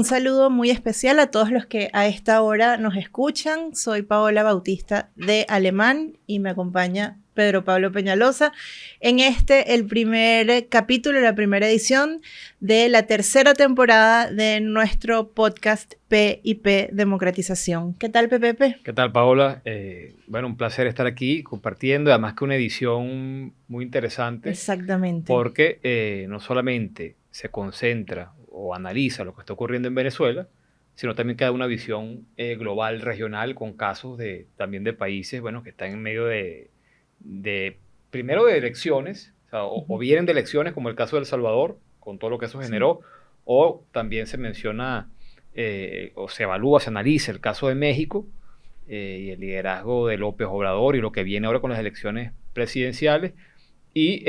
Un saludo muy especial a todos los que a esta hora nos escuchan. Soy Paola Bautista de Alemán y me acompaña Pedro Pablo Peñalosa en el primer capítulo, la primera edición de la tercera temporada de nuestro podcast P&P Democratización. ¿Qué tal, Pepe? ¿Qué tal, Paola? Bueno, un placer estar aquí compartiendo, además que una edición muy interesante. Exactamente. Porque no solamente se concentra o analiza lo que está ocurriendo en Venezuela, sino también que da una visión global, regional, con casos también de países, bueno, que están en medio primero de elecciones, o vienen de elecciones, como el caso de El Salvador, con todo lo que eso generó, o también se menciona, o se evalúa, se analiza el caso de México, y el liderazgo de López Obrador y lo que viene ahora con las elecciones presidenciales, y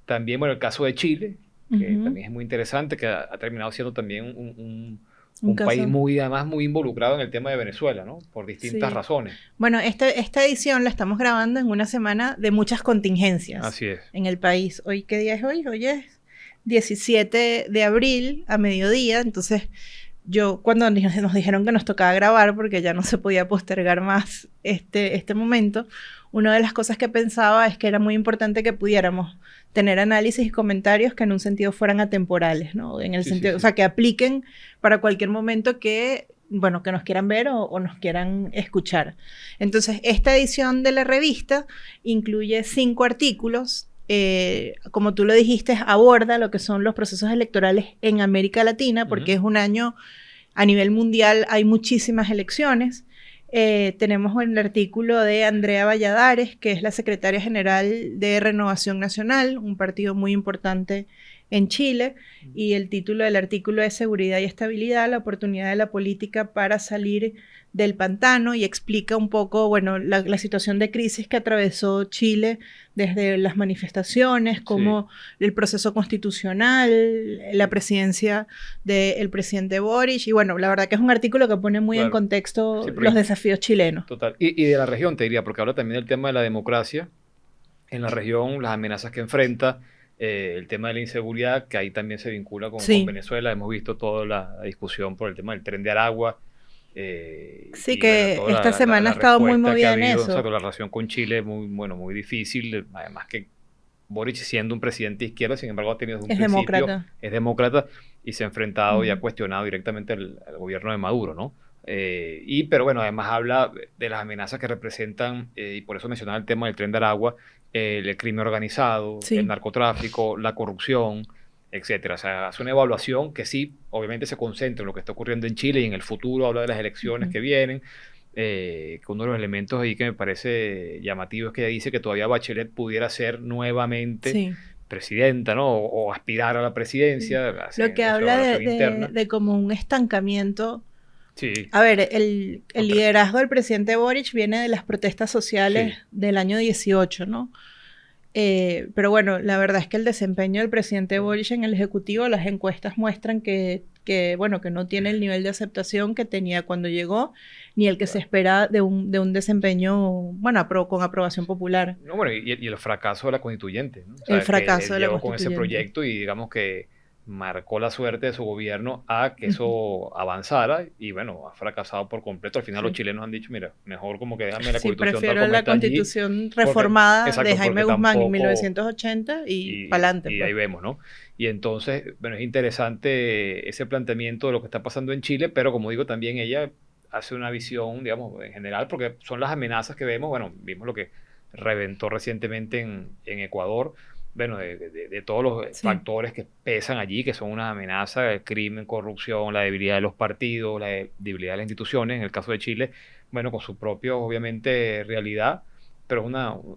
también, bueno, el caso de Chile, que también es muy interesante, que ha terminado siendo también un país además muy involucrado en el tema de Venezuela, ¿no? Por distintas razones. Bueno, esta edición la estamos grabando en una semana de muchas contingencias. Así es. En el país. ¿Hoy qué día es hoy? Hoy es 17 de abril a mediodía, entonces cuando nos dijeron que nos tocaba grabar porque ya no se podía postergar más este momento, una de las cosas que pensaba es que era muy importante que pudiéramos tener análisis y comentarios que en un sentido fueran atemporales, ¿no? En el sentido, o sea, que apliquen para cualquier momento que nos quieran ver o nos quieran escuchar. Entonces, esta edición de la revista incluye 5 artículos. Como tú lo dijiste, aborda lo que son los procesos electorales en América Latina, porque es un año a nivel mundial, hay muchísimas elecciones. Tenemos el artículo de Andrea Valladares, que es la secretaria general de Renovación Nacional, un partido muy importante en Chile, y el título del artículo es Seguridad y Estabilidad, la oportunidad de la política para salir del pantano, y explica un poco, bueno, la situación de crisis que atravesó Chile desde las manifestaciones, como el proceso constitucional, la presidencia del presidente Boric, y bueno, la verdad que es un artículo que pone muy en contexto los desafíos chilenos. Total, y de la región te diría, porque habla también del tema de la democracia en la región, las amenazas que enfrenta, el tema de la inseguridad, que ahí también se vincula con Venezuela. Hemos visto toda la discusión por el tema del Tren de Aragua. Esta semana ha estado muy movida en eso. O sea, con la relación con Chile muy difícil. Además que Boric, siendo un presidente de izquierda, sin embargo, ha tenido desde un principio... Es demócrata y se ha enfrentado y ha cuestionado directamente al gobierno de Maduro, ¿no? Pero bueno, además habla de las amenazas que representan, y por eso mencionaba el tema del Tren de Aragua, el crimen organizado, el narcotráfico, la corrupción, etcétera. O sea, hace una evaluación que sí, obviamente se concentra en lo que está ocurriendo en Chile y en el futuro, habla de las elecciones que vienen, que uno de los elementos ahí que me parece llamativo es que ella dice que todavía Bachelet pudiera ser nuevamente presidenta, ¿no? O aspirar a la presidencia. Lo que habla de como un estancamiento. A ver, el liderazgo del presidente Boric viene de las protestas sociales del año 18, ¿no? Pero bueno, la verdad es que el desempeño del presidente Boric en el Ejecutivo, las encuestas muestran que no tiene el nivel de aceptación que tenía cuando llegó, ni el que se espera de un desempeño, bueno, con aprobación popular. No, bueno, y el fracaso de la constituyente, ¿no? O sea, el fracaso de la constituyente. Con ese proyecto y digamos que marcó la suerte de su gobierno a que eso avanzara y bueno, ha fracasado por completo. Al final los chilenos han dicho, mira, mejor como que déjame la constitución prefiero tal como la está constitución allí, reformada porque, de Jaime Guzmán en 1980 y pa'lante. Y ahí vemos, ¿no? Y entonces, bueno, es interesante ese planteamiento de lo que está pasando en Chile, pero como digo, también ella hace una visión, digamos, en general, porque son las amenazas que vemos. Bueno, vimos lo que reventó recientemente en Ecuador, bueno, de todos los factores que pesan allí, que son una amenaza, el crimen, corrupción, la debilidad de los partidos, la debilidad de las instituciones, en el caso de Chile, bueno, con su propia, obviamente, realidad, pero es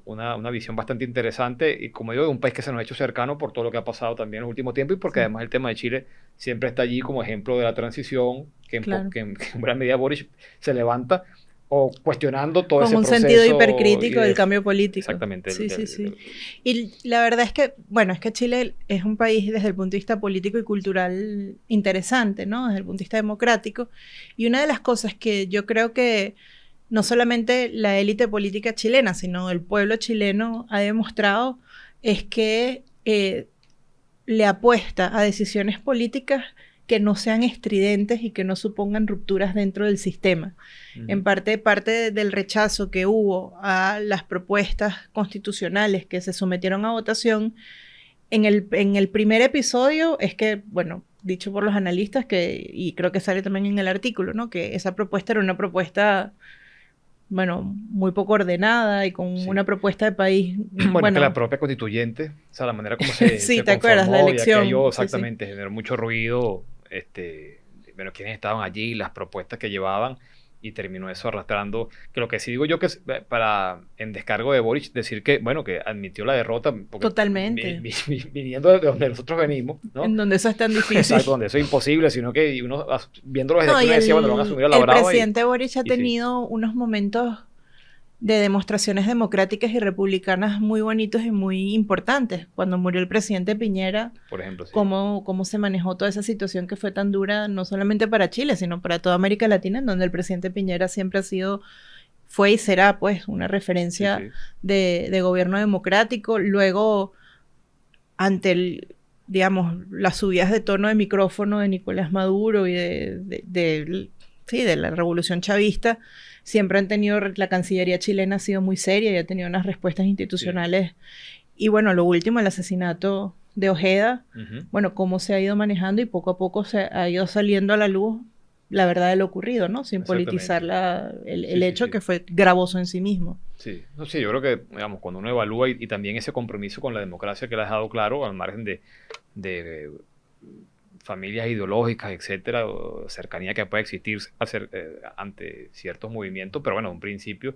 una visión bastante interesante y, como digo, de un país que se nos ha hecho cercano por todo lo que ha pasado también en el último tiempo y porque además el tema de Chile siempre está allí como ejemplo de la transición, que en gran medida Boric se levanta o cuestionando todo ese proceso. Con un sentido hipercrítico del cambio político. Exactamente. Sí. Y la verdad es que, bueno, es que Chile es un país desde el punto de vista político y cultural interesante, ¿no? Desde el punto de vista democrático. Y una de las cosas que yo creo que no solamente la élite política chilena, sino el pueblo chileno ha demostrado es que le apuesta a decisiones políticas que no sean estridentes y que no supongan rupturas dentro del sistema. En parte del rechazo que hubo a las propuestas constitucionales que se sometieron a votación, en el primer episodio es que, bueno, dicho por los analistas, y creo que sale también en el artículo, ¿no? Que esa propuesta era una propuesta, bueno, muy poco ordenada y con una propuesta de país. Bueno, que la propia constituyente, o sea, la manera como se, sí, se te acuerdas, la elección. Exactamente, generó mucho ruido, bueno, quienes estaban allí, las propuestas que llevaban, y terminó eso arrastrando, que lo que sí digo yo que en descargo de Boric, decir que, bueno, que admitió la derrota. Totalmente. Viniendo de donde nosotros venimos, ¿no? En donde eso es tan difícil. Exacto, donde eso es imposible, sino que uno, viéndolo desde aquí, uno decía, bueno, lo van a asumir a la brava. El presidente Boric ha tenido unos momentos de demostraciones democráticas y republicanas muy bonitos y muy importantes. Cuando murió el presidente Piñera, por ejemplo, cómo se manejó toda esa situación que fue tan dura, no solamente para Chile, sino para toda América Latina, en donde el presidente Piñera siempre fue y será, pues, una referencia de gobierno democrático. Luego, ante digamos, las subidas de tono de micrófono de Nicolás Maduro y de la revolución chavista, siempre han tenido, la Cancillería chilena ha sido muy seria y ha tenido unas respuestas institucionales. Y bueno, lo último, el asesinato de Ojeda, bueno, cómo se ha ido manejando y poco a poco se ha ido saliendo a la luz la verdad de lo ocurrido, ¿no? Sin politizar el hecho que fue gravoso en sí mismo. Sí, yo creo que, digamos, cuando uno evalúa y también ese compromiso con la democracia que le ha dejado claro, al margen de familias ideológicas, etcétera, o cercanía que puede existir ante ciertos movimientos, pero bueno, en un principio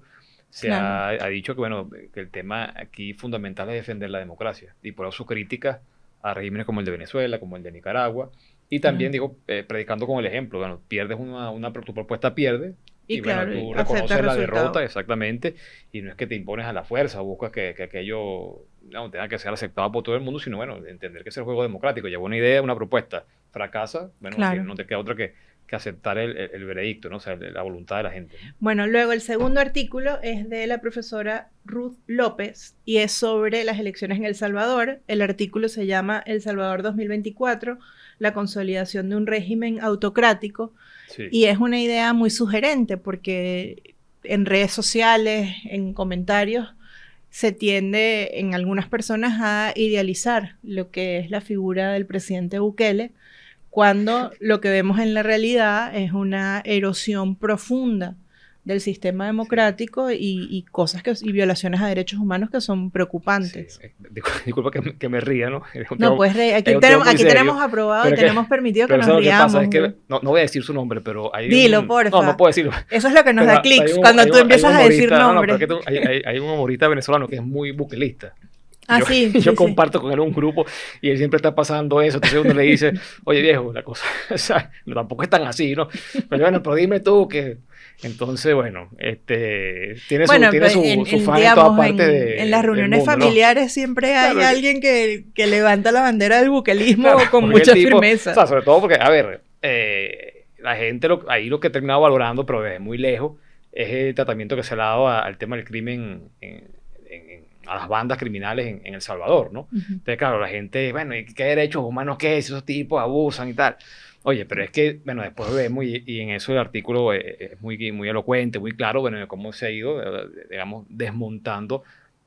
se ha dicho que, bueno, que el tema aquí fundamental es defender la democracia, y por eso su crítica a regímenes como el de Venezuela, como el de Nicaragua, y también, digo, predicando con el ejemplo, bueno, pierdes tu propuesta pierde, y bueno, tú reconoces la derrota, exactamente, y no es que te impones a la fuerza, buscas que aquello tenga que ser aceptado por todo el mundo, sino, bueno, entender que es el juego democrático. Lleva una idea, una propuesta, fracasa, bueno, no te queda otra que aceptar el veredicto, ¿no? O sea, la voluntad de la gente, ¿no? Bueno, luego el segundo artículo es de la profesora Ruth López y es sobre las elecciones en El Salvador. El artículo se llama El Salvador 2024, la consolidación de un régimen autocrático. Y es una idea muy sugerente porque en redes sociales, en comentarios, se tiende en algunas personas a idealizar lo que es la figura del presidente Bukele, cuando lo que vemos en la realidad es una erosión profunda del sistema democrático y cosas y violaciones a derechos humanos que son preocupantes. Disculpa que me ría, ¿no? No, pues aquí tenemos aprobado y tenemos permitido que nos riamos. Lo que pasa es que, no voy a decir su nombre, pero Dilo, porfa. No puedo decirlo. Eso es lo que nos da clics cuando tú empiezas a decir nombres. No, pero hay un humorista venezolano que es muy buquelista. Yo comparto con él un grupo y él siempre está pasando eso. Entonces uno le dice, oye viejo, la cosa, o sea, tampoco es tan así, ¿no? Pero dime tú que... Entonces, bueno, tiene su fan en toda parte en las reuniones mundo, familiares, ¿no? Siempre hay alguien que levanta la bandera del buquelismo con mucha firmeza. O sea, sobre todo porque, a ver, la gente ahí lo que he terminado valorando, pero desde muy lejos, es el tratamiento que se le ha dado al tema del crimen a las bandas criminales en El Salvador, ¿no? Entonces, claro, la gente, bueno, ¿qué derechos humanos qué es? Esos tipos abusan y tal. Oye, pero es que, bueno, después vemos, y en eso el artículo es muy, muy elocuente, muy claro, bueno, de cómo se ha ido, digamos, desmontando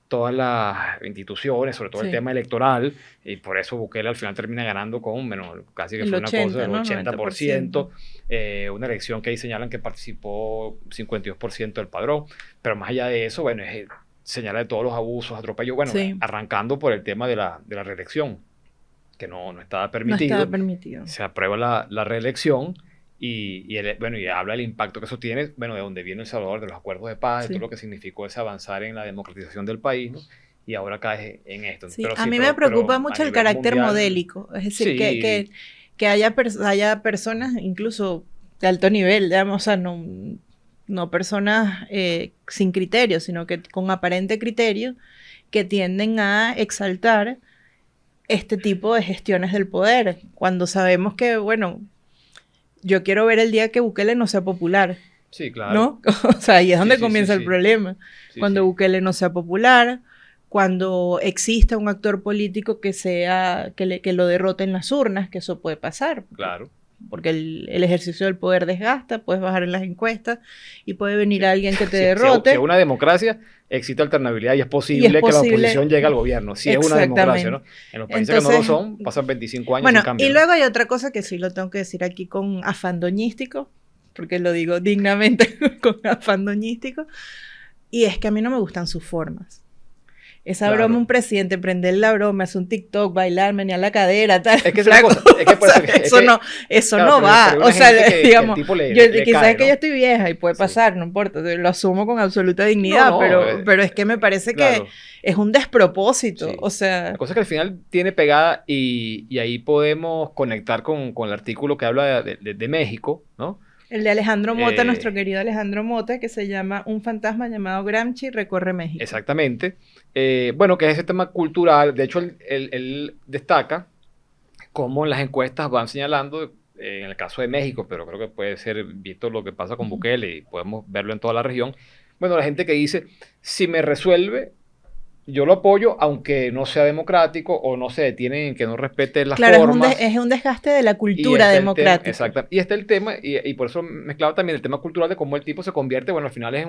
todas las instituciones, sobre todo el tema electoral, y por eso Bukele al final termina ganando con, bueno, casi que fue una cosa del 80%, una elección que ahí señalan que participó 52% del padrón, pero más allá de eso, bueno, señala de todos los abusos, atropellos, bueno, arrancando por el tema de la reelección, que no estaba permitido. No estaba permitido. Se aprueba la reelección y habla del impacto que eso tiene, bueno, de donde viene El Salvador, de los acuerdos de paz, de todo lo que significó ese avanzar en la democratización del país, ¿no? Y ahora cae en esto. Sí, a mí me preocupa mucho el carácter modélico, es decir, que haya personas, incluso de alto nivel, digamos, o sea, no personas sin criterio, sino que con aparente criterio, que tienden a exaltar este tipo de gestiones del poder, cuando sabemos que, bueno, yo quiero ver el día que Bukele no sea popular. Sí, claro. ¿No? O sea, ahí es donde comienza el problema. Cuando Bukele no sea popular, cuando exista un actor político que lo derrote en las urnas, que eso puede pasar. Claro. porque el ejercicio del poder desgasta, puedes bajar en las encuestas y puede venir alguien que te Si derrote. es una democracia, existe alternabilidad y es posible que la oposición llegue al gobierno. Si es una democracia, ¿no? En los países que no lo son, pasan 25 años sin cambio. Y luego hay otra cosa que sí lo tengo que decir aquí con afán doñístico, porque lo digo dignamente con afán doñístico, y es que a mí no me gustan sus formas. Esa broma, un presidente, prender la broma, hacer un TikTok, bailar, menear la cadera, tal. Es que esa cosa, es que puede ser, eso no va. O sea, digamos, quizás es que yo estoy vieja y puede pasar, no importa, lo asumo con absoluta dignidad, pero es que me parece que es un despropósito. O sea, la cosa es que al final tiene pegada y ahí podemos conectar con el artículo que habla de México, ¿no? El de Alejandro Mota, nuestro querido Alejandro Mota, que se llama Un fantasma llamado Gramsci recorre México. Exactamente. Bueno, que es ese tema cultural. De hecho, él destaca cómo las encuestas van señalando, en el caso de México, pero creo que puede ser visto lo que pasa con Bukele y podemos verlo en toda la región. Bueno, la gente que dice, si me resuelve, yo lo apoyo, aunque no sea democrático o no se detiene en que no respete las formas. Es un desgaste de la cultura democrática. Exacto. Y está el tema, y por eso mezclaba también el tema cultural de cómo el tipo se convierte, bueno, al final es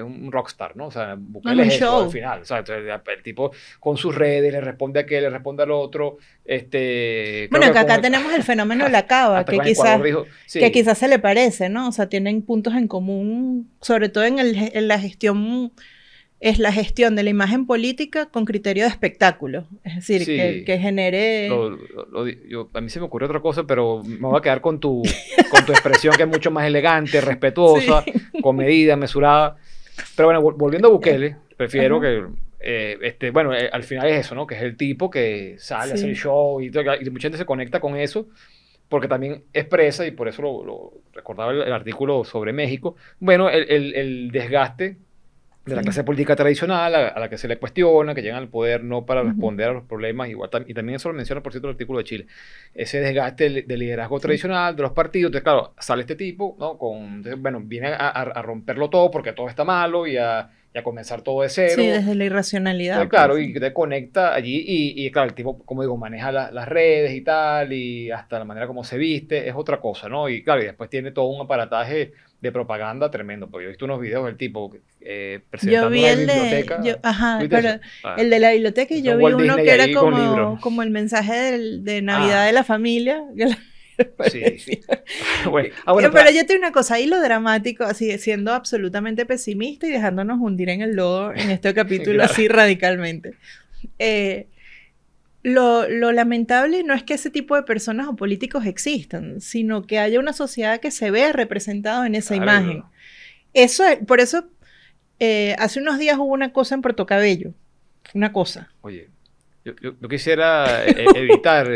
un rockstar, ¿no? O sea, Bukele es eso, al final. O sea, el tipo con sus redes le responde a aquel, le responde al otro. Bueno, que acá tenemos el fenómeno de la cava, que quizás se le parece, ¿no? O sea, tienen puntos en común, sobre todo en la gestión... Es la gestión de la imagen política con criterio de espectáculo. Es decir, que genere... A mí se me ocurrió otra cosa, pero me voy a quedar con tu expresión, que es mucho más elegante, respetuosa, comedida, mesurada. Pero bueno, volviendo a Bukele, prefiero que... al final es eso, ¿no? Que es el tipo que sale a hacer show y mucha gente se conecta con eso, porque también expresa, y por eso lo recordaba el artículo sobre México, bueno, el desgaste de la clase política tradicional a la que se le cuestiona, que llegan al poder no para responder a los problemas, igual, y también eso lo menciona, por cierto, el artículo de Chile, ese desgaste del liderazgo tradicional de los partidos. Entonces, claro, sale este tipo, ¿no? Viene a romperlo todo porque todo está malo y a comenzar todo de cero. Sí, desde la irracionalidad. Entonces, claro, y te conecta allí y claro, el tipo, como digo, maneja las redes y tal, y hasta la manera como se viste, es otra cosa, ¿no? Y claro, y después tiene todo un aparataje de propaganda tremendo, porque yo he visto unos videos del tipo presentando una biblioteca. El de la biblioteca, y yo vi uno que era como el mensaje de Navidad de la familia. Sí. Pero yo tengo una cosa, ahí lo dramático, así siendo absolutamente pesimista y dejándonos hundir en el lodo en este capítulo así radicalmente. Lo lamentable no es que ese tipo de personas o políticos existan, sino que haya una sociedad que se vea representado en esa imagen. Por eso, hace unos días hubo una cosa en Puerto Cabello. Una cosa. Oye, yo quisiera evitar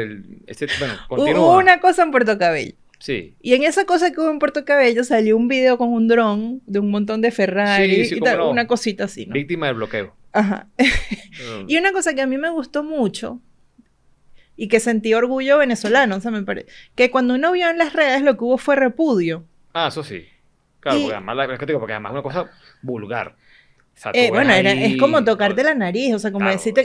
continúa. Hubo una cosa en Puerto Cabello. Sí. Y en esa cosa que hubo en Puerto Cabello salió un video con un dron de un montón de Ferrari y tal, una cosita así, ¿no? Víctima del bloqueo. Ajá. Y una cosa que a mí me gustó mucho y que sentí orgullo venezolano, o sea, me parece que cuando uno vio en las redes lo que hubo fue repudio. Ah, eso sí. Claro, porque además es una cosa vulgar. O sea, es como tocarte la nariz, o sea, como decirte,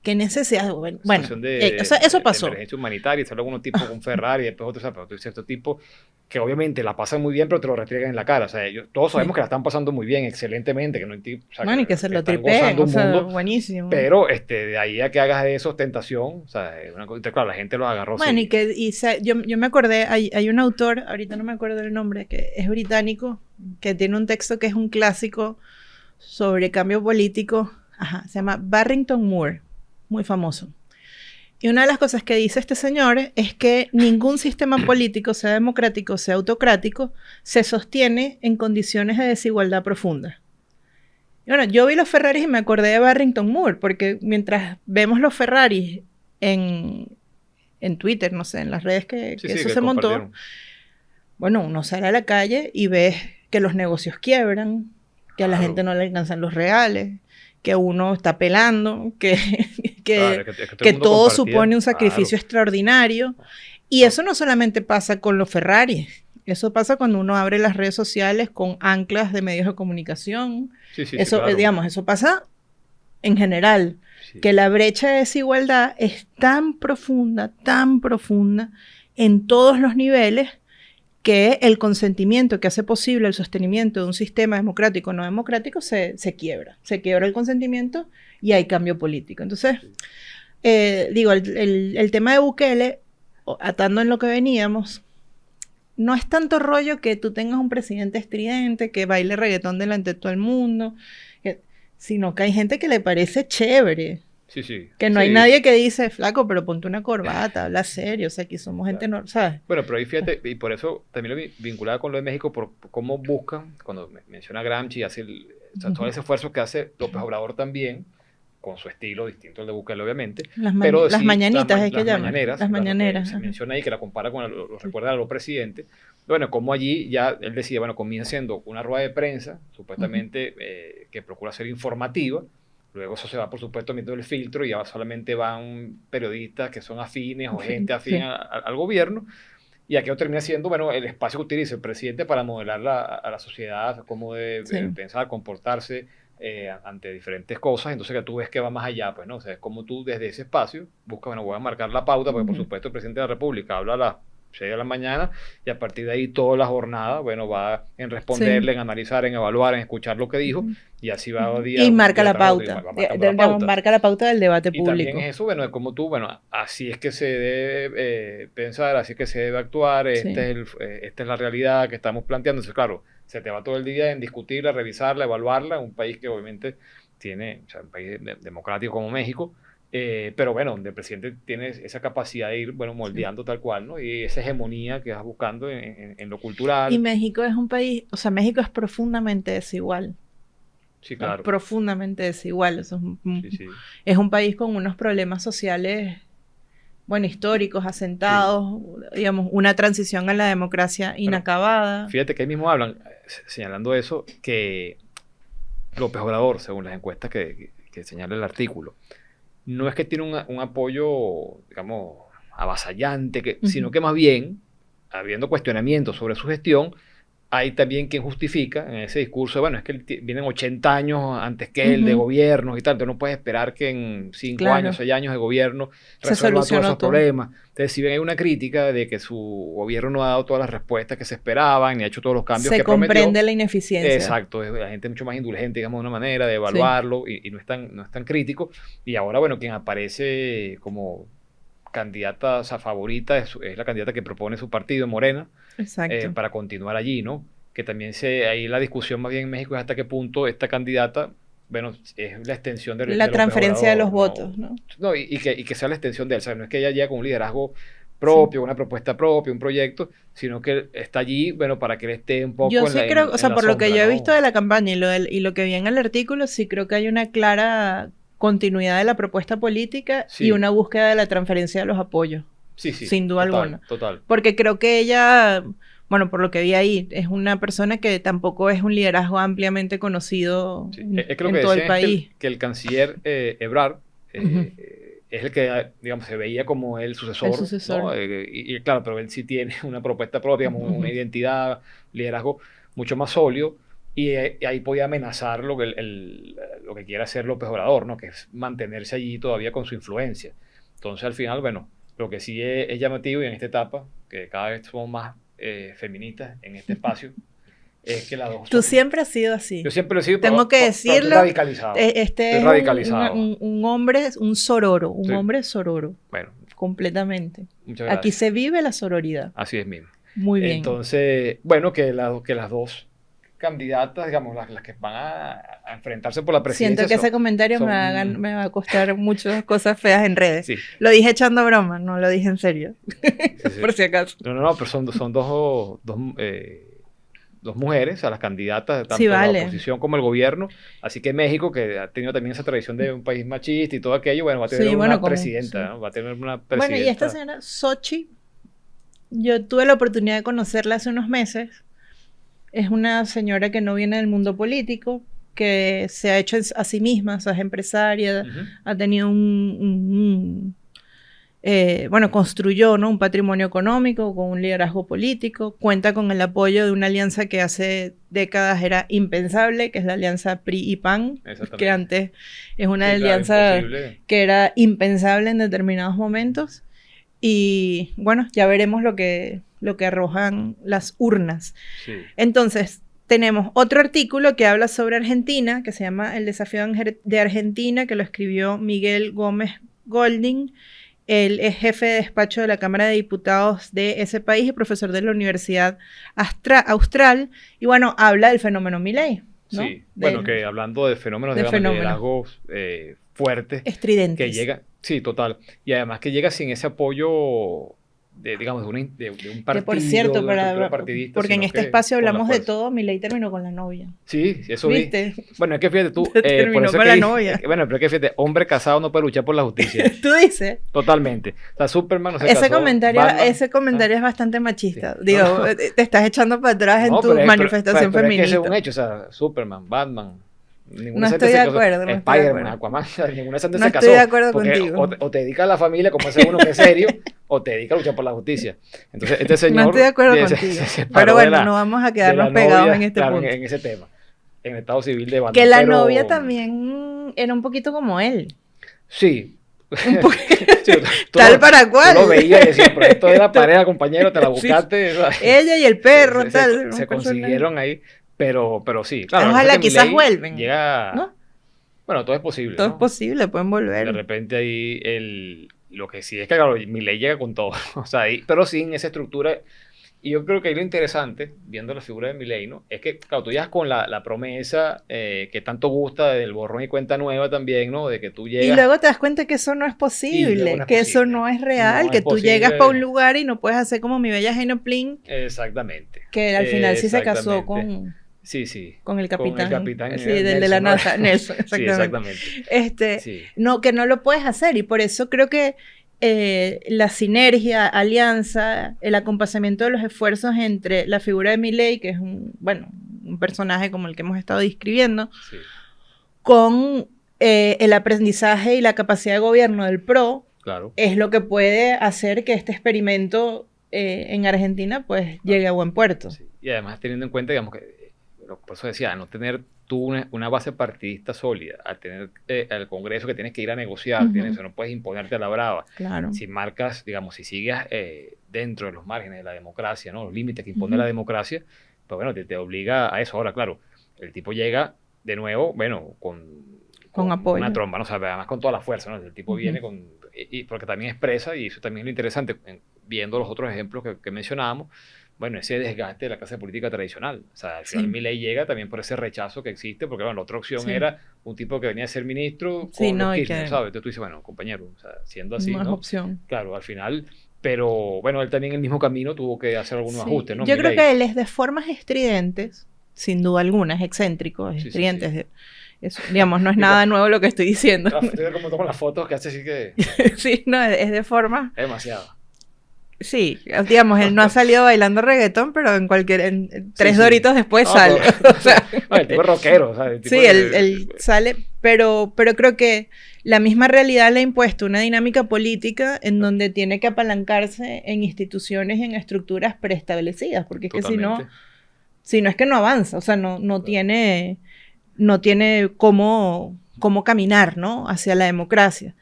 qué necesidad. Bueno, eso pasó. De emergencia humanitaria, y sale algunos tipos con Ferrari, y después otros, pero tú cierto tipo que obviamente la pasan muy bien, pero te lo restriegan en la cara. O sea, todos sabemos que la están pasando muy bien, excelentemente, que no y que se lo tripean, o sea, buenísimo. Pero de ahí a que hagas de eso ostentación, o sea, claro, la gente los agarró. Bueno, yo me acordé, hay un autor, ahorita no me acuerdo el nombre, que es británico, que tiene un texto que es un clásico sobre cambio político, se llama Barrington Moore, muy famoso. Y una de las cosas que dice este señor es que ningún sistema político, sea democrático, sea autocrático, se sostiene en condiciones de desigualdad profunda. Y bueno, yo vi los Ferraris y me acordé de Barrington Moore, porque mientras vemos los Ferraris en Twitter, no sé, en las redes que eso se montó, bueno, uno sale a la calle y ves que los negocios quiebran, que a la gente no le alcanzan los reales, que uno está pelando, que todo supone un sacrificio extraordinario. Y eso no solamente pasa con los Ferrari, eso pasa cuando uno abre las redes sociales con anclas de medios de comunicación. Eso pasa en general, que la brecha de desigualdad es tan profunda, en todos los niveles que el consentimiento que hace posible el sostenimiento de un sistema democrático o no democrático se quiebra. Se quiebra el consentimiento y hay cambio político. Entonces, digo, el tema de Bukele, atando en lo que veníamos, no es tanto rollo que tú tengas un presidente estridente que baile reggaetón delante de todo el mundo, sino que hay gente que le parece chévere. Sí. Que no hay nadie que dice, flaco, pero ponte una corbata, habla serio, o sea, aquí somos gente, no, ¿sabes? Bueno, pero ahí fíjate, y por eso también lo vinculaba con lo de México, por cómo buscan, cuando menciona Gramsci, hace o sea, todo ese esfuerzo que hace López Obrador también, con su estilo distinto al de Bukele, obviamente. Las sí, mañanitas es que las llaman. Las mañaneras. Se menciona ahí, que la compara con, lo recuerda a los presidentes. Bueno, como allí ya él decía, bueno, comienza siendo una rueda de prensa, supuestamente, que procura ser informativa. Luego eso se va, por supuesto, metiendo el filtro y ya solamente van periodistas que son afines o gente afín al gobierno. Y aquí termina siendo, bueno, el espacio que utiliza el presidente para modelar a la sociedad, cómo debe pensar, comportarse ante diferentes cosas. Entonces que tú ves que va más allá, pues, ¿no? O sea, es como tú desde ese espacio buscas, bueno, voy a marcar la pauta, porque por supuesto el presidente de la República habla a las 6 de la mañana y a partir de ahí toda la jornada, bueno, va en responderle, en analizar, en evaluar, en escuchar lo que dijo y así va día. Y marca la pauta. Marca la pauta del debate público. Y también es eso, bueno, es como tú, bueno, así es que se debe pensar, así es que se debe actuar, esta es la realidad que estamos planteando. Entonces, claro, se te va todo el día en discutirla, revisarla, evaluarla, un país que obviamente tiene, o sea, un país democrático como México, pero bueno, donde el presidente tiene esa capacidad de ir, bueno, moldeando tal cual, ¿no? Y esa hegemonía que vas buscando en lo cultural. Y México es un país, o sea, México es profundamente desigual. Sí, claro. Es profundamente desigual. Eso es un país con unos problemas sociales, bueno, históricos, asentados, digamos, una transición a la democracia inacabada. Fíjate que ahí mismo hablan, señalando eso, que López Obrador, según las encuestas que señala el artículo, no es que tiene un apoyo, digamos, avasallante, sino que más bien, habiendo cuestionamientos sobre su gestión, hay también quien justifica en ese discurso, bueno, es que vienen 80 años antes que él de gobiernos y tal, entonces no puedes esperar que en 5 años, 6 años de gobierno resuelva todos esos problemas. Entonces, si bien hay una crítica de que su gobierno no ha dado todas las respuestas que se esperaban, ni ha hecho todos los cambios que prometió. Se comprende la ineficiencia. Exacto, la gente es mucho más indulgente, digamos, de una manera de evaluarlo y no es tan crítico. Y ahora, bueno, quien aparece como candidata, o sea, favorita es la candidata que propone su partido, Morena, para continuar allí, ¿no? Que también ahí la discusión más bien en México es hasta qué punto esta candidata, bueno, es la extensión de la transferencia de los votos, ¿no? No, y que sea la extensión de él, o sea, no es que ella llegue con un liderazgo propio, una propuesta propia, un proyecto, sino que está allí, bueno, para que él esté un poco yo sí creo, o sea, por lo que yo he visto de la campaña y lo que vi en el artículo, sí creo que hay una clara continuidad de la propuesta política y una búsqueda de la transferencia de los apoyos. Sí, sin duda alguna. Total. Porque creo que ella, bueno, por lo que vi ahí, es una persona que tampoco es un liderazgo ampliamente conocido en todo el país. Que el canciller Ebrard es el que, digamos, se veía como el sucesor. ¿no? Y claro, pero él sí tiene una propuesta propia, digamos, una identidad, liderazgo mucho más sólido. Y ahí podía amenazar lo que quiere hacer López Obrador, ¿no? Que es mantenerse allí todavía con su influencia. Entonces, al final, bueno, lo que sí es llamativo y en esta etapa, que cada vez somos más feministas en este espacio, es que las dos... Tú siempre has sido así. Yo siempre lo he sido, tengo que decirlo. Estoy radicalizado. Estoy radicalizado. Un hombre, un sororo, hombre sororo. Bueno. completamente. Muchas gracias. Aquí se vive la sororidad. Así es mismo. Muy bien. Entonces, bueno, que las dos candidatas, digamos, las que van a enfrentarse por la presidencia. Siento que ese comentario me va a costar muchas cosas feas en redes. Sí. Lo dije echando broma, no lo dije en serio. Sí. Por si acaso. No, pero son dos mujeres, a las candidatas, tanto la oposición como el gobierno. Así que México, que ha tenido también esa tradición de un país machista y todo aquello, bueno, va a tener una presidenta, ¿no? Va a tener una presidenta. Bueno, y esta señora Xochitl, yo tuve la oportunidad de conocerla hace unos meses. Es una señora que no viene del mundo político, que se ha hecho a sí misma, o sea, es empresaria, ha tenido construyó, ¿no?, un patrimonio económico con un liderazgo político, cuenta con el apoyo de una alianza que hace décadas era impensable, que es la alianza PRI y PAN, que antes es una alianza que era impensable en determinados momentos. y bueno, ya veremos lo que arrojan las urnas. Sí. Entonces, tenemos otro artículo que habla sobre Argentina, que se llama El desafío de Argentina, que lo escribió Miguel Gómez Golding. Él es jefe de despacho de la Cámara de Diputados de ese país y profesor de la Universidad Austral. Y bueno, habla del fenómeno Milei, ¿no? Sí, bueno, que hablando de fenómenos, de liderazgos fuertes. Estridentes. Que llega, sí, total. Y además que llega sin ese apoyo digamos, de un partido, que por cierto, de una estructura partidista. Porque en este espacio hablamos de todo, Milei terminó con la novia. Sí, eso ¿viste? Vi. Bueno, es que fíjate tú. Terminó por eso con la novia. Bueno, pero es que fíjate, hombre casado no puede luchar por la justicia. ¿Tú dices? Totalmente. O sea, Superman no se ese casó. Ese comentario es bastante machista. Sí. Digo, no. Te estás echando para atrás en tu manifestación feminista. Es que ese es un hecho, o sea, Superman, Batman. No estoy de acuerdo. Spider-Man, Aquaman, ninguna de no se casó. No estoy de acuerdo contigo. O te dedica a la familia, como ese uno que es serio, o te dedica a luchar por la justicia. Entonces, este señor... No estoy de acuerdo contigo. Pero bueno, no vamos a quedarnos pegados en este punto. En ese tema. En el estado civil de Batman. Que la novia también era un poquito como él. Sí. Un sí, tal para cual. Tú lo veías y decías, pero esto era pareja, compañero, te la buscaste. Sí. Ella y el perro, tal. Se consiguieron ahí. Pero sí, claro. Ojalá quizás vuelven. Llega... ¿No? Bueno, todo es posible. Todo es posible, pueden volver. De repente ahí lo que sí es que, claro, Milei llega con todo. O sea, pero sin esa estructura. Y yo creo que ahí lo interesante, viendo la figura de Milei, ¿no? Es que, claro, tú llegas con la promesa que tanto gusta del borrón y cuenta nueva también, ¿no? De que tú llegas... Y luego te das cuenta que eso no es posible, que eso no es real, que tú llegas para un lugar y no puedes hacer como mi bella Jaina Plin. Exactamente. Que al final sí se casó con... Sí. Con el capitán. Con el capitán. Sí, del de la NASA, Nelson, exactamente. Sí, exactamente. No, que no lo puedes hacer y por eso creo que la sinergia, alianza, el acompañamiento de los esfuerzos entre la figura de Milei, que es un personaje como el que hemos estado describiendo, con el aprendizaje y la capacidad de gobierno del PRO, es lo que puede hacer que este experimento en Argentina pues llegue a buen puerto. Sí. Y además teniendo en cuenta, digamos, que por eso decía, no tener tú una base partidista sólida, al tener al Congreso que tienes que ir a negociar, no puedes imponerte a la brava. Claro. Si marcas, digamos, si sigues dentro de los márgenes de la democracia, ¿no? Los límites que impone la democracia, pues bueno, te obliga a eso. Ahora, claro, el tipo llega de nuevo, bueno, con apoyo. Una tromba, ¿no? O sea, además con toda la fuerza, ¿no? El tipo viene con... porque también expresa, y eso también es lo interesante, viendo los otros ejemplos que mencionábamos, bueno, ese desgaste de la clase política tradicional. O sea, al final Milei llega también por ese rechazo que existe, porque bueno, la otra opción era un tipo que venía a ser ministro con los Kirchner, ¿sabes? Entonces tú dices, bueno, compañero, o sea, siendo así, no ¿no? Opción. Claro, al final, pero bueno, él también en el mismo camino tuvo que hacer algunos ajustes, ¿no? Yo creo que él es de formas estridentes, sin duda alguna, es excéntrico, es estridente. Sí. Eso, digamos, no es nada nuevo lo que estoy diciendo. Como tomo las fotos que hace así que... Sí, no, es de forma... Es demasiado. Sí, digamos, él no ha salido bailando reggaetón, pero en tres doritos después sale. O sea, el tipo es rockero. O sea, el tipo él sale, pero creo que la misma realidad le ha impuesto una dinámica política en donde tiene que apalancarse en instituciones y en estructuras preestablecidas, porque es que si no es que no avanza, o sea, no tiene cómo caminar, ¿no? Hacia la democracia.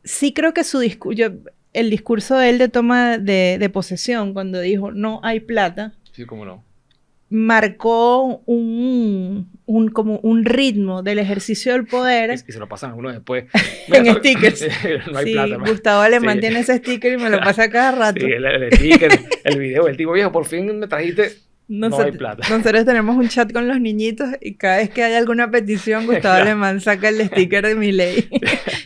Sí creo que su discurso... El discurso de él de toma de posesión, cuando dijo no hay plata, sí, cómo no, marcó como un ritmo del ejercicio del poder. Y se lo pasan algunos después. En stickers. No hay plata. Gustavo Alemán tiene ese sticker y me lo pasa cada rato. Sí, el sticker, el video, el tipo viejo, por fin me trajiste. No hay plata. Nosotros tenemos un chat con los niñitos y cada vez que hay alguna petición, Gustavo Alemán saca el sticker de Milei.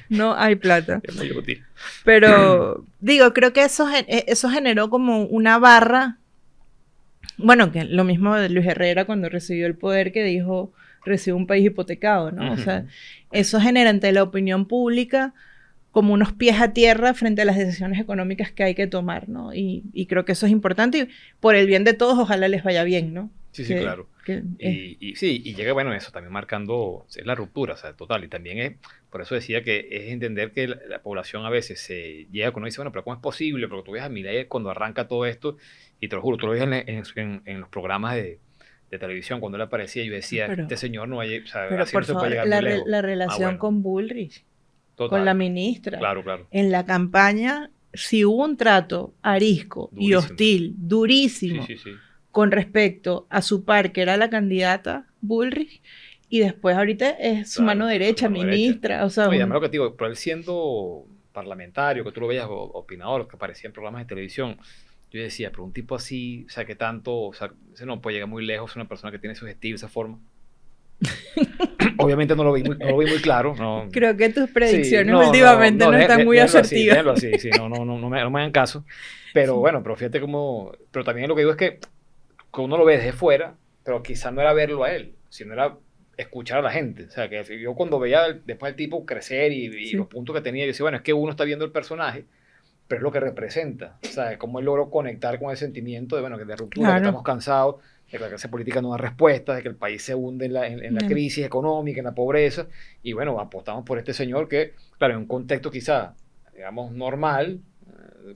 No hay plata. Es muy útil. Pero, digo, creo que eso generó como una barra. Bueno, que lo mismo de Luis Herrera cuando recibió el poder, que dijo, recibe un país hipotecado, ¿no? O sea, eso genera ante la opinión pública como unos pies a tierra frente a las decisiones económicas que hay que tomar, ¿no? Y creo que eso es importante y por el bien de todos ojalá les vaya bien, ¿no? Sí, claro. Y llega, bueno, eso también marcando es la ruptura, o sea, total. Y también es, por eso decía que es entender que la población a veces se llega cuando dice, bueno, pero ¿cómo es posible? Porque tú ves a Milei cuando arranca todo esto, y te lo juro, tú lo ves en los programas de televisión, cuando él aparecía, yo decía, este señor no hay, o sea, pero así por no se favor, puede llegar muy lejos. La relación con Bullrich. Total. Con la ministra. Claro. En la campaña si hubo un trato arisco y Durísimo. hostil, durísimo, Sí, sí, sí. con respecto a su par, que era la candidata Bullrich, y después ahorita es su mano Claro, su derecha, mano derecha. ministra, o sea, No, y además lo que te digo, pero él siendo parlamentario, que tú lo veías opinador, que aparecía en programas de televisión, yo decía, pero un tipo así, o sea, que tanto, o sea, ese no puede llegar muy lejos, una persona que tiene esos estilos, esa forma. Obviamente no lo vi muy claro, no. creo que tus Sí, predicciones últimamente no están muy asertivas. déjenlo así, sí, no me hagan caso. Pero Sí, bueno, pero fíjate cómo, pero también lo que digo es que uno lo ve desde fuera, pero quizás no era verlo a él, sino era escuchar a la gente. O sea, que yo cuando veía después el tipo crecer y sí, los puntos que tenía, yo decía, bueno, es que uno está viendo el personaje, pero es lo que representa. O sea, cómo él logró conectar con ese sentimiento de, bueno, que de ruptura, que claro. estamos cansados, de que la clase política no da respuestas, de que el país se hunde en la Bien. crisis económica, en la pobreza, y bueno, apostamos por este señor que, claro, en un contexto quizá, digamos, normal,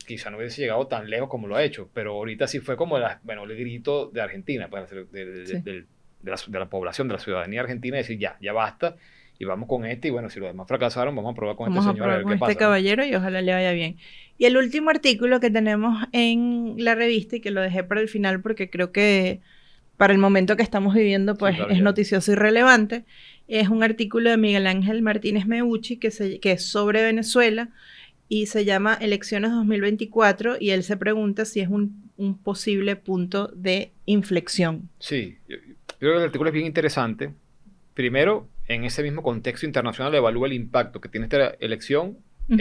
quizá no hubiese llegado tan lejos como lo ha hecho, pero ahorita sí fue como bueno, el grito de Argentina, pues, Sí. de la población, de la ciudadanía argentina, decir ya basta, y vamos con este, y bueno, si los demás fracasaron, vamos a probar con Vamos este a señor a probar ver con qué este pasa, ¿no? caballero y ojalá le vaya bien. Y el último artículo que tenemos en la revista, y que lo dejé para el final porque creo que para el momento que estamos viviendo, Sí, pues claro, es ya. noticioso y relevante, es un artículo de Miguel Ángel Martínez Meucci que es sobre Venezuela y se llama Elecciones 2024 y él se pregunta si es un posible punto de inflexión. Sí, yo creo que el artículo es bien interesante. Primero, en ese mismo contexto internacional, evalúa el impacto que tiene esta elección Ujú.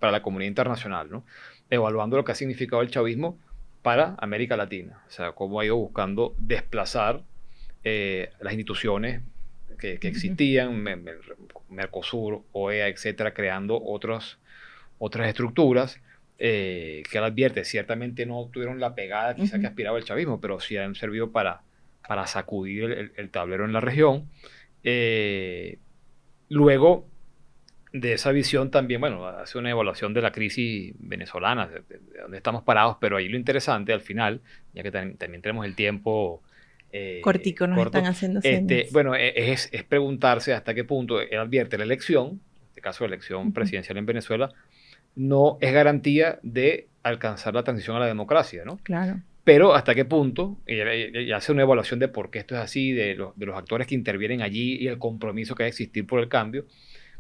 para la comunidad internacional, ¿no? Evaluando lo que ha significado el chavismo para América Latina, o sea, cómo ha ido buscando desplazar las instituciones que Ujú. existían, Mercosur, OEA, etcétera, creando otras estructuras que él advierte, ciertamente no tuvieron la pegada quizá que Ujú. aspiraba el chavismo, pero sí han servido para sacudir el tablero en la región. Eh, Luego de esa visión también, bueno, hace una evaluación de la crisis venezolana, de dónde estamos parados, pero ahí lo interesante al final, ya que también tenemos el tiempo Cortico, nos están corto, haciendo señas. bueno, es preguntarse hasta qué punto él advierte la elección, en este caso la elección Ujú. presidencial en Venezuela, no es garantía de alcanzar la transición a la democracia, ¿no? Claro. Pero hasta qué punto, y hace una evaluación de por qué esto es así, de los actores que intervienen allí y el compromiso que debe existir por el cambio.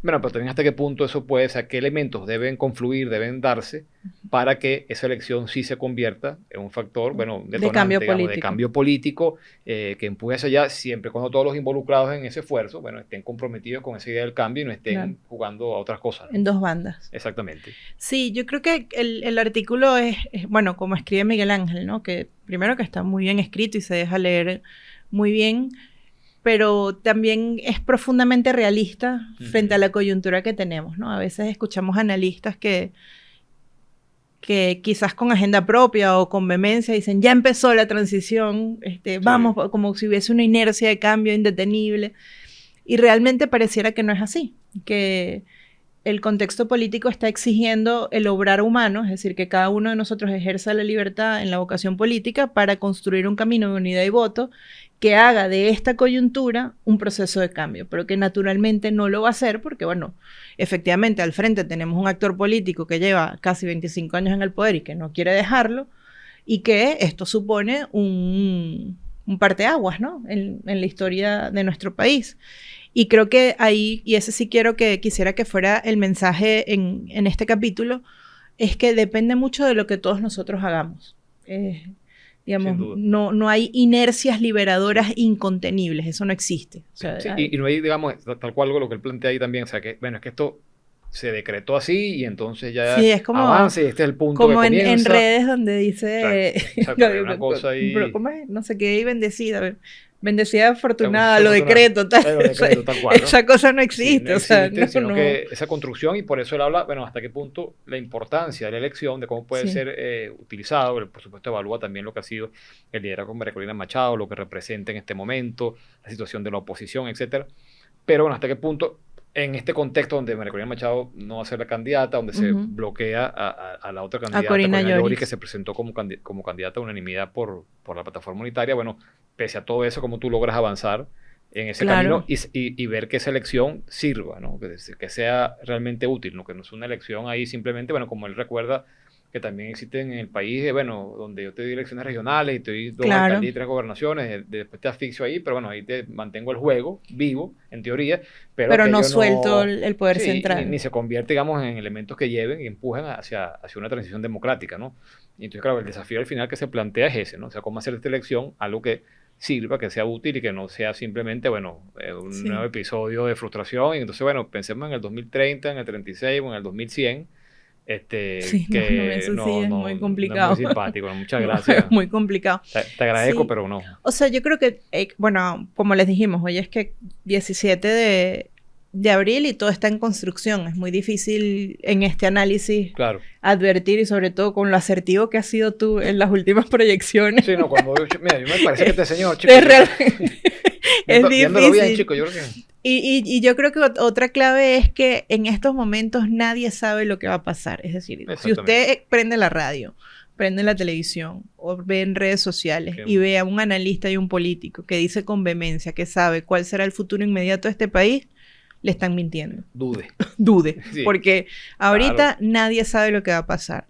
Bueno, pero también hasta qué punto eso puede, o sea, qué elementos deben confluir, deben darse para que esa elección sí se convierta en un factor, bueno, De cambio detonante, digamos, de político. cambio político que empuje hacia allá, siempre cuando todos los involucrados en ese esfuerzo, bueno, estén comprometidos con esa idea del cambio y no Claro. estén jugando a otras cosas, ¿no? En dos bandas. Exactamente. Sí, yo creo que el artículo bueno, como escribe Miguel Ángel, ¿no? Que primero que está muy bien escrito y se deja leer muy bien, pero también es profundamente realista frente a Ujú. la coyuntura que tenemos, ¿no? A veces escuchamos analistas que quizás con agenda propia o con vehemencia dicen, ya empezó la transición, Sí. vamos, como si hubiese una inercia de cambio indetenible, y realmente pareciera que no es así, que el contexto político está exigiendo el obrar humano, es decir, que cada uno de nosotros ejerza la libertad en la vocación política para construir un camino de unidad y voto que haga de esta coyuntura un proceso de cambio, pero que naturalmente no lo va a hacer porque, bueno, efectivamente al frente tenemos un actor político que lleva casi 25 años en el poder y que no quiere dejarlo, y que esto supone un parteaguas, ¿no? En la historia de nuestro país. Y creo que ahí, y ese sí quisiera que fuera el mensaje en este capítulo, es que depende mucho de lo que todos nosotros hagamos. Sin Digamos, duda. no hay inercias liberadoras Sí. incontenibles, eso no existe. O sea, Sí, y no hay, digamos, tal cual lo que él plantea ahí también, o sea, que, bueno, es que esto se decretó así y entonces sí, ya es avanza y este es el punto que como en comienza. redes donde Exacto, dice, exacto, hay una cosa ahí, ¿cómo es? No sé qué, y bendecida, bendecida afortunada, lo desafortunada, decreto, tal. lo O sea, decreto tal cual, ¿no? esa cosa no Sí, no existe, o sea, existe, sino no. que esa construcción, y por eso él habla, bueno, hasta qué punto la importancia de la elección, de cómo puede Sí, ser utilizado, él, por supuesto evalúa también lo que ha sido el liderazgo con María Corina Machado, lo que representa en este momento, la situación de la oposición, etcétera. Pero bueno, hasta qué punto, en este contexto donde María Corina Machado no va a ser la candidata, donde se uh-huh. bloquea a la otra A candidata, Corina Corina Llori, que Lloris. se presentó como candidata a unanimidad por la plataforma unitaria, bueno, pese a todo eso, cómo tú logras avanzar en ese Claro, camino y ver que esa elección sirva, ¿no? Que sea realmente útil, ¿no? Que no es una elección ahí simplemente, bueno, como él recuerda, que también existen en el país, bueno, donde yo te doy elecciones regionales y te doy 2 Claro. alcaldías y 3 gobernaciones, después te asfixio ahí, pero bueno, ahí te mantengo el juego vivo, en teoría, pero Pero no aquello suelto no, el poder sí, y central. ni se convierte, digamos, en elementos que lleven y empujen hacia una transición democrática, ¿no? Y entonces, claro, el desafío al final que se plantea es ese, ¿no? O sea, cómo hacer esta elección algo que sirva, que sea útil y que no sea simplemente, bueno, un nuevo Sí. episodio de frustración. Y entonces, bueno, pensemos en el 2030, en el 36 o en el 2100, Sí, no, que eso sí no, es no, muy no es muy complicado. simpático. Bueno, muchas No, gracias. es muy complicado. Te agradezco, Sí, pero no. o sea, yo creo que, bueno, como les dijimos, hoy es que 17 de abril y todo está en construcción. Es muy difícil en este análisis Claro. advertir y sobre todo con lo asertivo que has sido tú en las últimas proyecciones. Sí, no, mira, yo me parece que este señor, chico, Es realmente es viéndolo bien, difícil. chico, yo creo que... Y yo creo que otra clave es que en estos momentos nadie sabe lo que va a pasar. Es decir, si Exactamente. usted prende la radio, prende la televisión o ve en redes sociales y ve a un analista y un político que dice con vehemencia que sabe cuál será el futuro inmediato de este país, le están mintiendo. Dude. Dude. Sí. Porque ahorita Claro. nadie sabe lo que va a pasar.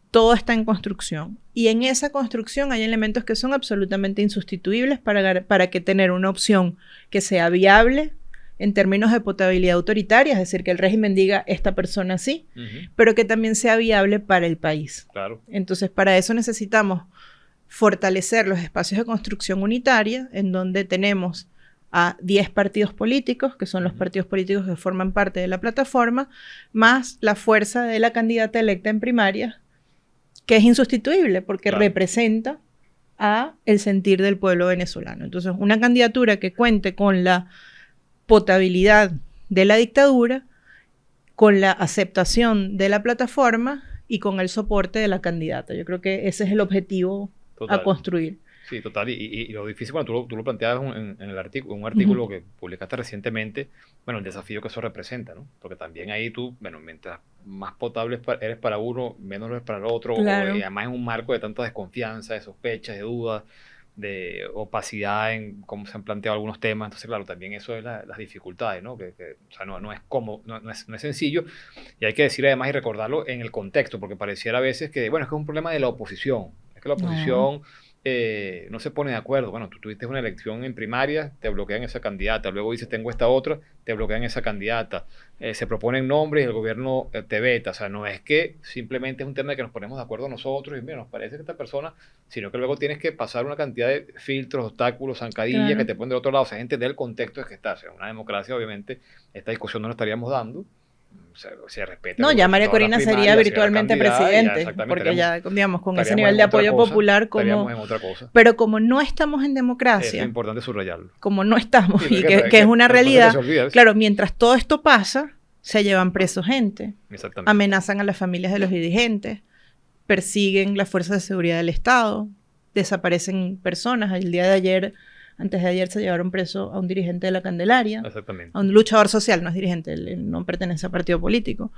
Todo está en construcción. Y en esa construcción hay elementos que son absolutamente insustituibles para que tener una opción que sea viable en términos de potabilidad autoritaria, es decir, que el régimen diga esta persona sí, pero que también sea viable para el país. Claro. Entonces, para eso necesitamos fortalecer los espacios de construcción unitaria, en donde tenemos a 10 partidos políticos, que son los partidos políticos que forman parte de la plataforma, más la fuerza de la candidata electa en primaria, que es insustituible porque Claro. representa a el sentir del pueblo venezolano. Entonces, una candidatura que cuente con la potabilidad de la dictadura, con la aceptación de la plataforma y con el soporte de la candidata. Yo creo que ese es el objetivo Total. a construir. Sí, total. Y lo difícil, bueno, tú lo planteabas en el artículo, un artículo que publicaste recientemente, bueno, el desafío que eso representa, ¿no? Porque también ahí tú, bueno, mientras más potable eres para uno, menos lo eres para el otro, Claro. y además en un marco de tanta desconfianza, de sospechas, de dudas, de opacidad en cómo se han planteado algunos temas. Entonces, claro, también eso es las dificultades, ¿no? O sea, no es como, no es sencillo, y hay que decir además y recordarlo en el contexto, porque pareciera a veces que, bueno, es que es un problema de la oposición, es que la oposición... no se pone de acuerdo. Bueno, tú tuviste una elección en primaria, te bloquean esa candidata, luego dices tengo esta otra, te bloquean esa candidata, se proponen nombres y el gobierno te veta. O sea, no es que simplemente es un tema de que nos ponemos de acuerdo nosotros y mira, nos parece que esta persona, sino que luego tienes que pasar una cantidad de filtros, obstáculos, zancadillas, Claro. que te ponen del otro lado. O sea, gente del contexto es que está. O sea, una democracia, obviamente, esta discusión no la estaríamos dando. Se respeta. No, ya María Corina sería virtualmente presidente, porque ya, digamos, con ese nivel de apoyo popular, estaríamos en otra cosa. pero como no estamos en Es democracia, importante subrayarlo. como no estamos, Sí, y que es una realidad, se olvida, claro, mientras todo esto pasa, se llevan presos gente, exactamente, amenazan a las familias de los dirigentes, persiguen las fuerzas de seguridad del Estado, desaparecen personas. El día de ayer, antes de ayer, se llevaron preso a un dirigente de la Candelaria, exactamente, a un luchador social, no es dirigente, él no pertenece a partido político.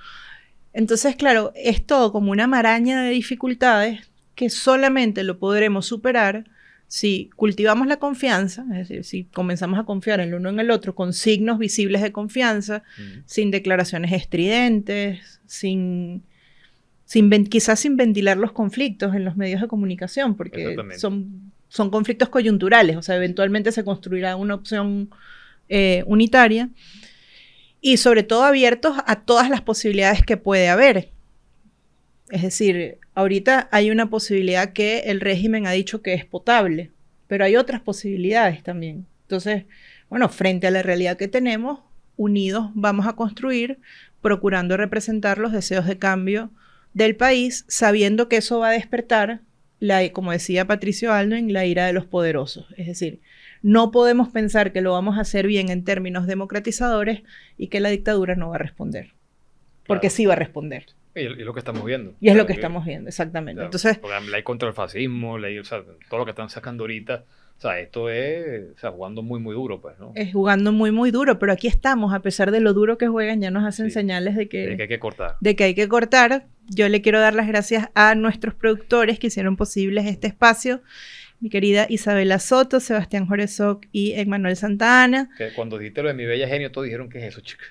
Entonces, claro, es todo como una maraña de dificultades que solamente lo podremos superar si cultivamos la confianza, es decir, si comenzamos a confiar en el uno en el otro con signos visibles de confianza, sin declaraciones estridentes, quizás sin ventilar los conflictos en los medios de comunicación, porque son conflictos coyunturales, o sea, eventualmente se construirá una opción unitaria, y sobre todo abiertos a todas las posibilidades que puede haber. Es decir, ahorita hay una posibilidad que el régimen ha dicho que es potable, pero hay otras posibilidades también. Entonces, bueno, frente a la realidad que tenemos, unidos vamos a construir, procurando representar los deseos de cambio del país, sabiendo que eso va a despertar, como decía Patricio Aylwin, la ira de los poderosos. Es decir, no podemos pensar que lo vamos a hacer bien en términos democratizadores y que la dictadura no va a responder. Porque claro, sí va a responder. Y es lo que estamos viendo. Y es lo que estamos viendo, exactamente. Claro, entonces, la ley contra el fascismo, o sea, todo lo que están sacando ahorita. O sea, esto es, o sea, jugando muy, muy duro, pues, ¿no? Es jugando muy, muy duro, pero aquí estamos, a pesar de lo duro que juegan, ya nos hacen señales de que hay que cortar. De que hay que cortar. Yo le quiero dar las gracias a nuestros productores que hicieron posibles este espacio. Mi querida Isabela Soto, Sebastián Joresoc y Emmanuel Santa Ana. Que cuando dijiste lo de Mi Bella Genio, todos dijeron, ¿qué es eso, chica?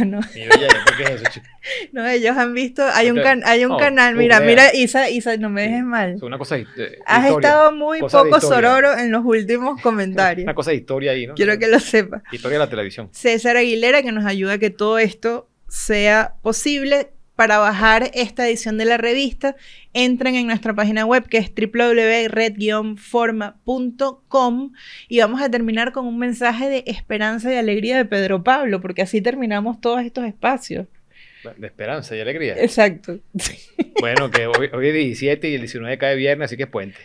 No, Ni bella, ¿qué es eso, chico? no, ellos han visto, hay un, Este- hay un no, canal, googlea. mira, Isa, no me dejes Sí. mal. Es una cosa de Has historia. estado muy Cosas de poco historia. sororo en los últimos comentarios. Una cosa de historia ahí, ¿no? Quiero que lo sepas. Historia de la televisión. César Aguilera, que nos ayuda a que todo esto sea posible. Para bajar esta edición de la revista, entren en nuestra página web, que es www.red-forma.com, y vamos a terminar con un mensaje de esperanza y alegría de Pedro Pablo, porque así terminamos todos estos espacios. De esperanza y alegría. Exacto. Bueno, que hoy es 17 y el 19 cae viernes, así que es puente.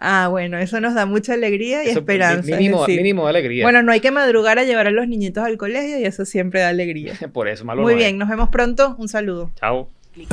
Ah, bueno, eso nos da mucha alegría y Eso, esperanza. Mínimo, es decir, mínimo de alegría. bueno, no hay que madrugar a llevar a los niñitos al colegio y eso siempre da alegría. Por eso, malo Muy no es. bien, nos vemos pronto. Un saludo. Chao. Clic.